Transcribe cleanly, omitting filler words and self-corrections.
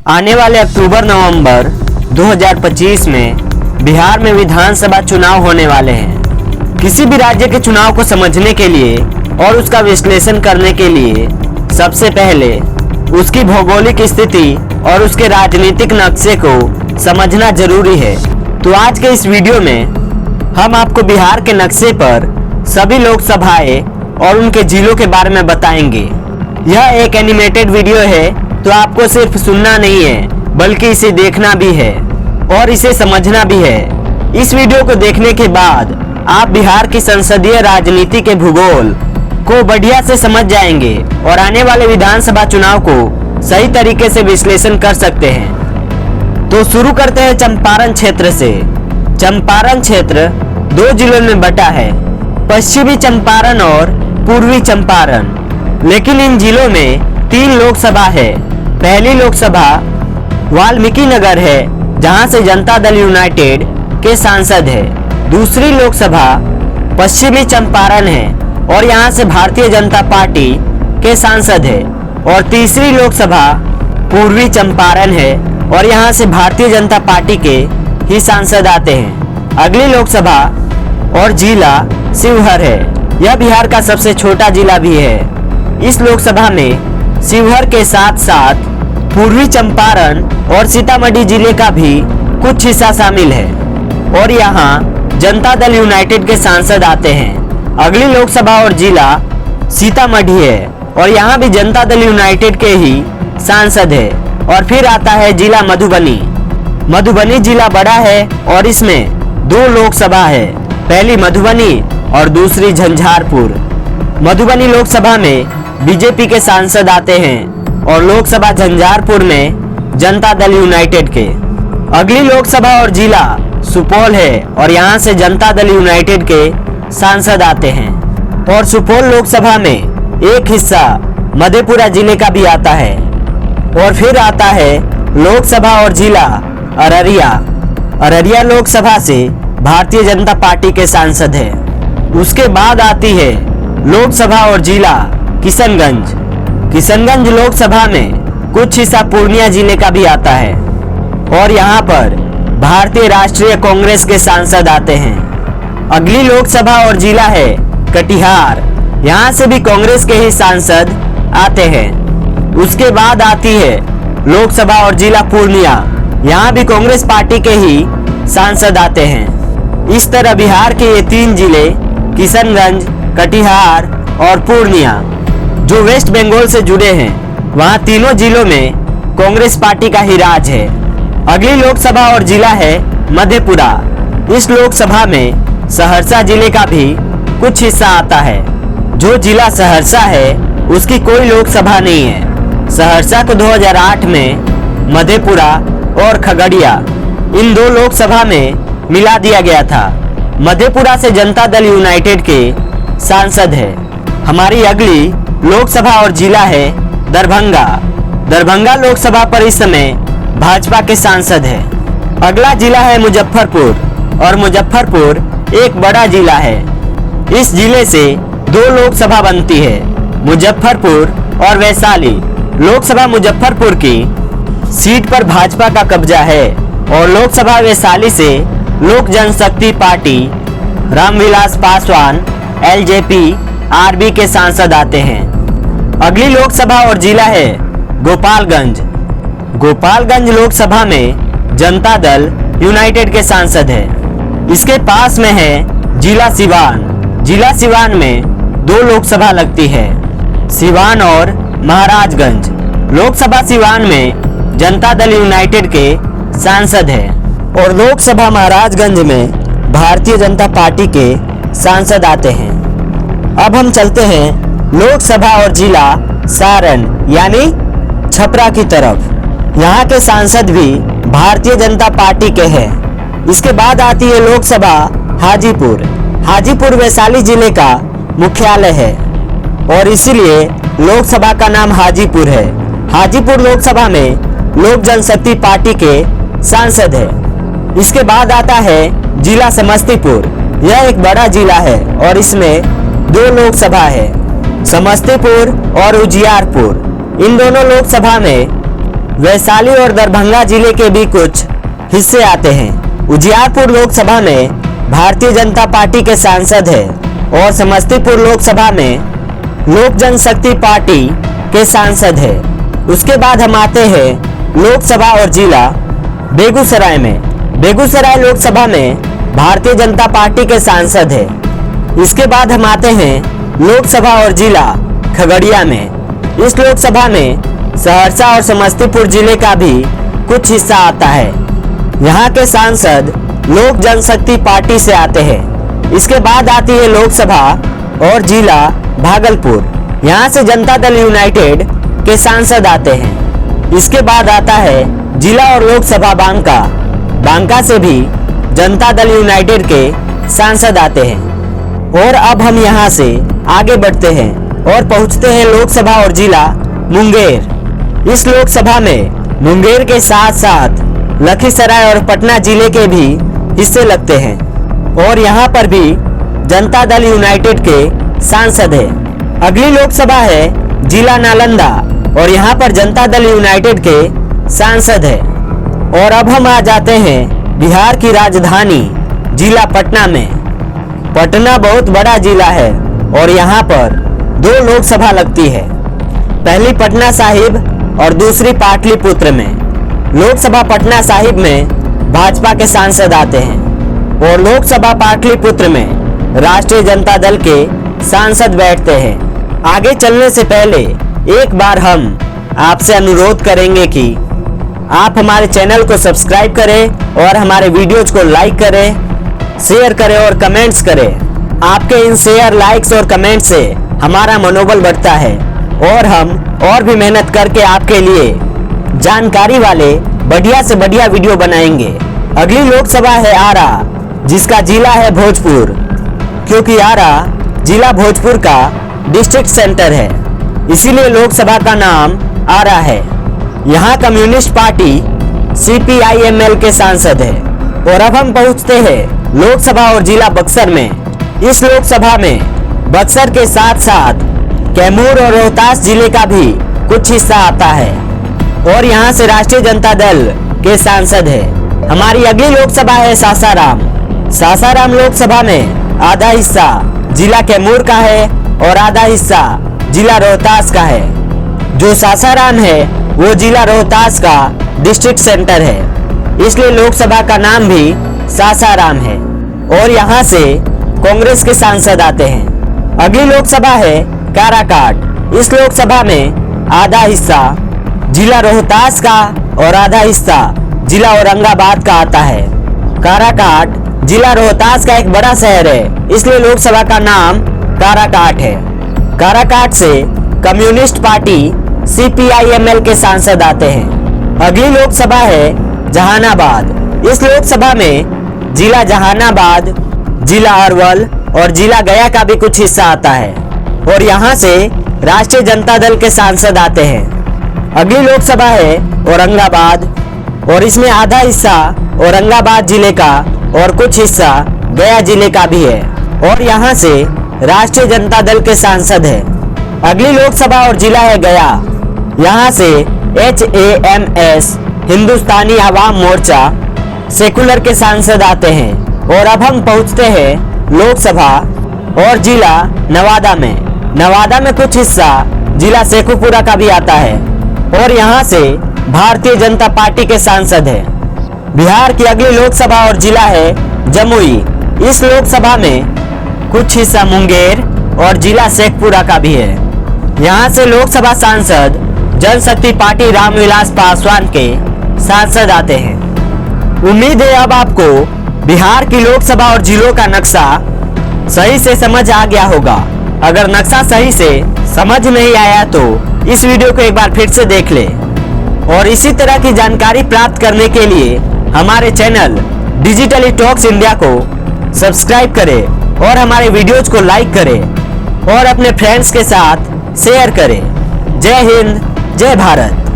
आने वाले अक्टूबर-नवंबर 2025 में बिहार में विधानसभा चुनाव होने वाले हैं। किसी भी राज्य के चुनाव को समझने के लिए और उसका विश्लेषण करने के लिए सबसे पहले उसकी भौगोलिक स्थिति और उसके राजनीतिक नक्शे को समझना जरूरी है। तो आज के इस वीडियो में हम आपको बिहार के नक्शे पर सभी लोकसभाएं और उनके जिलों के बारे में बताएंगे। यह एक एनिमेटेड वीडियो है, तो आपको सिर्फ सुनना नहीं है बल्कि इसे देखना भी है और इसे समझना भी है। इस वीडियो को देखने के बाद आप बिहार की संसदीय राजनीति के भूगोल को बढ़िया से समझ जाएंगे और आने वाले विधानसभा चुनाव को सही तरीके से विश्लेषण कर सकते हैं। तो शुरू करते हैं चंपारण क्षेत्र से। चंपारण क्षेत्र दो जिलों में बटा है, पश्चिमी चंपारण और पूर्वी चंपारण। लेकिन इन जिलों में 3 लोकसभा है। पहली लोकसभा वाल्मीकि नगर है, जहां से जनता दल यूनाइटेड के सांसद है। दूसरी लोकसभा पश्चिमी चंपारण है और यहां से भारतीय जनता पार्टी के सांसद है। और तीसरी लोकसभा पूर्वी चंपारण है और यहां से भारतीय जनता पार्टी के ही सांसद आते हैं। अगली लोकसभा और जिला शिवहर है। यह बिहार का सबसे छोटा जिला भी है। इस लोकसभा में शिवहर के साथ साथ पूर्वी चंपारण और सीतामढ़ी जिले का भी कुछ हिस्सा शामिल है और यहाँ जनता दल यूनाइटेड के सांसद आते हैं। अगली लोकसभा और जिला सीतामढ़ी है और यहाँ भी जनता दल यूनाइटेड के ही सांसद है। और फिर आता है जिला मधुबनी। मधुबनी जिला बड़ा है और इसमें 2 लोकसभा है, पहली मधुबनी और दूसरी झंझारपुर। मधुबनी लोकसभा में बीजेपी के सांसद आते हैं और लोकसभा झंझारपुर में जनता दल यूनाइटेड के। अगली लोकसभा और जिला सुपौल है और यहाँ से जनता दल यूनाइटेड के सांसद आते हैं। और सुपौल लोकसभा में एक हिस्सा मधेपुरा जिले का भी आता है। और फिर आता है लोकसभा और जिला अररिया। अररिया लोकसभा से भारतीय जनता पार्टी के सांसद है। उसके बाद आती है लोकसभा और जिला किशनगंज। किशनगंज लोकसभा में कुछ हिस्सा पूर्णिया जिले का भी आता है और यहाँ पर भारतीय राष्ट्रीय कांग्रेस के सांसद आते हैं। अगली लोकसभा और जिला है कटिहार। यहाँ से भी कांग्रेस के ही सांसद आते हैं। उसके बाद आती है लोकसभा और जिला पूर्णिया। यहाँ भी कांग्रेस पार्टी के ही सांसद आते हैं। इस तरह बिहार के ये 3 जिले किशनगंज, कटिहार और पूर्णिया जो वेस्ट बंगाल से जुड़े हैं, वहाँ तीनों जिलों में कांग्रेस पार्टी का ही राज है। अगली लोकसभा और जिला है मधेपुरा। इस लोकसभा में सहरसा जिले का भी कुछ हिस्सा आता है। जो जिला सहरसा है उसकी कोई लोकसभा नहीं है। सहरसा को 2008 में मधेपुरा और खगड़िया इन 2 लोकसभा में मिला दिया गया था। मधेपुरा से जनता दल यूनाइटेड के सांसद है। हमारी अगली लोकसभा और जिला है दरभंगा। दरभंगा लोकसभा पर इस समय भाजपा के सांसद है। अगला जिला है मुजफ्फरपुर और मुजफ्फरपुर एक बड़ा जिला है। इस जिले से 2 लोकसभा बनती है, मुजफ्फरपुर और वैशाली। लोकसभा मुजफ्फरपुर की सीट पर भाजपा का कब्जा है और लोकसभा वैशाली से Lok Janshakti party Ram Vilas Paswan LJP RV के सांसद आते हैं। अगली लोकसभा और जिला है गोपालगंज। गोपालगंज लोकसभा में जनता दल यूनाइटेड के सांसद है। इसके पास में है जिला सिवान। जिला सिवान में 2 लोकसभा लगती है, सिवान और महाराजगंज। लोकसभा सिवान में जनता दल यूनाइटेड के सांसद है और लोकसभा महाराजगंज में भारतीय जनता पार्टी के सांसद आते हैं। अब हम चलते हैं लोकसभा और जिला सारण यानी छपरा की तरफ। यहाँ के सांसद भी भारतीय जनता पार्टी के हैं। इसके बाद आती है लोकसभा हाजीपुर। हाजीपुर वैशाली जिले का मुख्यालय है और इसीलिए लोकसभा का नाम हाजीपुर है। हाजीपुर लोकसभा में लोक जनशक्ति पार्टी के सांसद है। इसके बाद आता है जिला समस्तीपुर। यह एक बड़ा जिला है और इसमें 2 लोकसभा है, समस्तीपुर और उजियारपुर। इन दोनों लोकसभा में वैशाली और दरभंगा जिले के भी कुछ हिस्से आते हैं। उजियारपुर लोकसभा में भारतीय जनता पार्टी के सांसद है और समस्तीपुर लोकसभा में लोक जनशक्ति पार्टी के सांसद है। उसके बाद हम आते हैं लोकसभा और जिला बेगूसराय में। बेगूसराय लोकसभा में भारतीय जनता पार्टी के सांसद है। इसके बाद हम आते हैं लोकसभा और जिला खगड़िया में। इस लोकसभा में सहरसा और समस्तीपुर जिले का भी कुछ हिस्सा आता है। यहाँ के सांसद लोक जनशक्ति पार्टी से आते हैं। इसके बाद आती है लोकसभा और जिला भागलपुर। यहाँ से जनता दल यूनाइटेड के सांसद आते हैं। इसके बाद आता है जिला और लोकसभा बांका। बांका से भी जनता दल यूनाइटेड के सांसद आते हैं। और अब हम यहाँ से आगे बढ़ते हैं और पहुँचते हैं लोकसभा और जिला मुंगेर। इस लोकसभा में मुंगेर के साथ साथ लखीसराय और पटना जिले के भी हिस्से लगते हैं और यहाँ पर भी जनता दल यूनाइटेड के सांसद है। अगली लोकसभा है जिला नालंदा और यहाँ पर जनता दल यूनाइटेड के सांसद है। और अब हम आ जाते हैं बिहार की राजधानी जिला पटना में। पटना बहुत बड़ा जिला है और यहाँ पर 2 लोकसभा लगती है, पहली पटना साहिब और दूसरी पाटलिपुत्र में। लोकसभा पटना साहिब में भाजपा के सांसद आते हैं और लोकसभा पाटलिपुत्र में राष्ट्रीय जनता दल के सांसद बैठते हैं। आगे चलने से पहले एक बार हम आपसे अनुरोध करेंगे कि आप हमारे चैनल को सब्सक्राइब करें और हमारे वीडियोज को लाइक करें, शेयर करें और कमेंट्स करें। आपके इन शेयर, लाइक्स और कमेंट से हमारा मनोबल बढ़ता है और हम और भी मेहनत करके आपके लिए जानकारी वाले बढ़िया से बढ़िया वीडियो बनाएंगे। अगली लोकसभा है आरा, जिसका जिला है भोजपुर, क्योंकि आरा जिला भोजपुर का डिस्ट्रिक्ट सेंटर है, इसीलिए लोकसभा का नाम आरा है। यहाँ कम्युनिस्ट पार्टी CPIML के सांसद है। और अब हम पहुँचते हैं लोकसभा और जिला बक्सर में। इस लोकसभा में बक्सर के साथ साथ कैमूर और रोहतास जिले का भी कुछ हिस्सा आता है और यहाँ से राष्ट्रीय जनता दल के सांसद है। हमारी अगली लोकसभा है सासाराम। सासाराम लोकसभा में आधा हिस्सा जिला कैमूर का है और आधा हिस्सा जिला रोहतास का है। जो सासाराम है वो जिला रोहतास का डिस्ट्रिक्ट सेंटर है, इसलिए लोकसभा का नाम भी सासाराम है और यहाँ से कांग्रेस के सांसद आते हैं। अगली लोकसभा है काराकाट। इस लोकसभा में आधा हिस्सा जिला रोहतास का और आधा हिस्सा जिला औरंगाबाद का आता है। काराकाट जिला रोहतास का एक बड़ा शहर है, इसलिए लोकसभा का नाम काराकाट है। काराकाट से कम्युनिस्ट पार्टी CPIML के सांसद आते हैं। अगली लोकसभा है जहानाबाद। इस लोकसभा में जिला जहानाबाद, जिला अरवल और जिला गया का भी कुछ हिस्सा आता है और यहाँ से राष्ट्रीय जनता दल के सांसद आते हैं। अगली लोकसभा है औरंगाबाद और इसमें आधा हिस्सा औरंगाबाद जिले का और कुछ हिस्सा गया जिले का भी है और यहाँ से राष्ट्रीय जनता दल के सांसद है। अगली लोकसभा और जिला है गया। यहाँ से HAMS हिंदुस्तानी आवाम मोर्चा सेकुलर के सांसद आते हैं। और अब हम पहुँचते हैं लोकसभा और जिला नवादा में। नवादा में कुछ हिस्सा जिला शेखुपुरा का भी आता है और यहाँ से भारतीय जनता पार्टी के सांसद हैं। बिहार की अगली लोकसभा और जिला है जमुई। इस लोकसभा में कुछ हिस्सा मुंगेर और जिला शेखपुरा का भी है। यहाँ से लोकसभा सांसद जनशक्ति पार्टी रामविलास पासवान के सांसद आते हैं। उम्मीद है अब आपको बिहार की लोकसभा और जिलों का नक्शा सही से समझ आ गया होगा। अगर नक्शा सही से समझ नहीं आया तो इस वीडियो को एक बार फिर से देख ले और इसी तरह की जानकारी प्राप्त करने के लिए हमारे चैनल डिजिटली टॉक्स इंडिया को सब्सक्राइब करें और हमारे वीडियोज को लाइक करें और अपने फ्रेंड्स के साथ शेयर करें। जय हिंद, जय भारत।